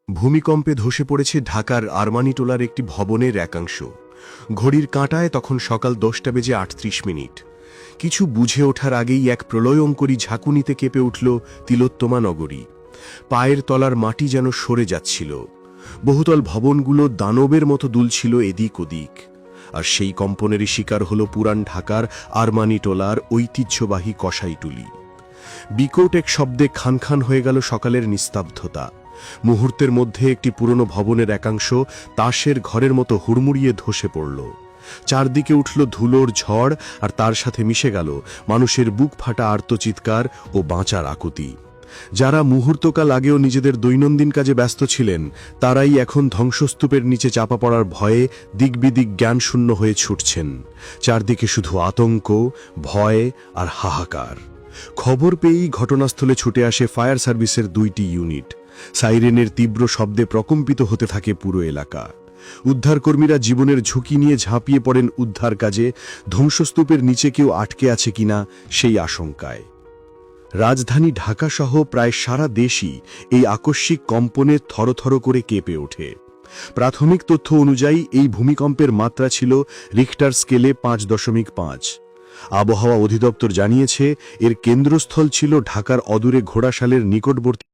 ভূমিকম্পে ধসে পড়েছে ঢাকার আরমানিটোলার একটি ভবনের একাংশ। ঘড়ির কাঁটায় তখন সকাল 10:38। কিছু বুঝে ওঠার আগেই এক প্রলয়ঙ্করী ঝাঁকুনিতে কেঁপে উঠল তিলোত্তমা নগরী। পায়ের তলার মাটি যেন সরে যাচ্ছিল। বহুতল ভবনগুলো দানবের মতো দুলছিল এদিক ওদিক। আর সেই কম্পনেরই শিকার হল পুরান ঢাকার আরমানিটোলার ঐতিহ্যবাহী কসাইটুলি। বিকট এক শব্দে খান খান হয়ে গেল সকালের নিস্তব্ধতা। মুহূর্তের মধ্যে একটি পুরনো ভবনের একাংশ তাসের ঘরের মতো হুড়মুড়িয়ে ধসে পড়ল। চারদিকে উঠল ধুলোর ঝড়, আর তার সাথে মিশে গেল মানুষের বুক ফাটা আর্তচিৎকার ও বাঁচার আকুতি। যারা মুহূর্তকাল আগেও নিজেদের দৈনন্দিন কাজে ব্যস্ত ছিলেন, তারাই এখন ধ্বংসস্তূপের নিচে চাপা পড়ার ভয়ে দিকবিদিক জ্ঞানশূন্য হয়ে ছুটছেন। চারদিকে শুধু আতঙ্ক, ভয় আর হাহাকার। খবর পেয়েই ঘটনাস্থলে ছুটে আসে ফায়ার সার্ভিসের 2টি ইউনিট। সাইরেনের তীব্র শব্দে প্রকম্পিত হতে থাকে পুরো এলাকা। উদ্ধারকর্মীরা জীবনের ঝুঁকি নিয়ে ঝাঁপিয়ে পড়েন উদ্ধার কাজে, ধ্বংসস্তূপের নিচে কেউ আটকে আছে কিনা সেই আশঙ্কায়। রাজধানী ঢাকাসহ প্রায় সারা দেশই এই আকস্মিক কম্পনে থরথর করে কেঁপে ওঠে। প্রাথমিক তথ্য অনুযায়ী এই ভূমিকম্পের মাত্রা ছিল রিখটার স্কেলে 5.5। আবহাওয়া অধিদপ্তর জানিয়েছে এর কেন্দ্রস্থল ছিল ঢাকার অদূরে ঘোড়াশালের নিকটবর্তী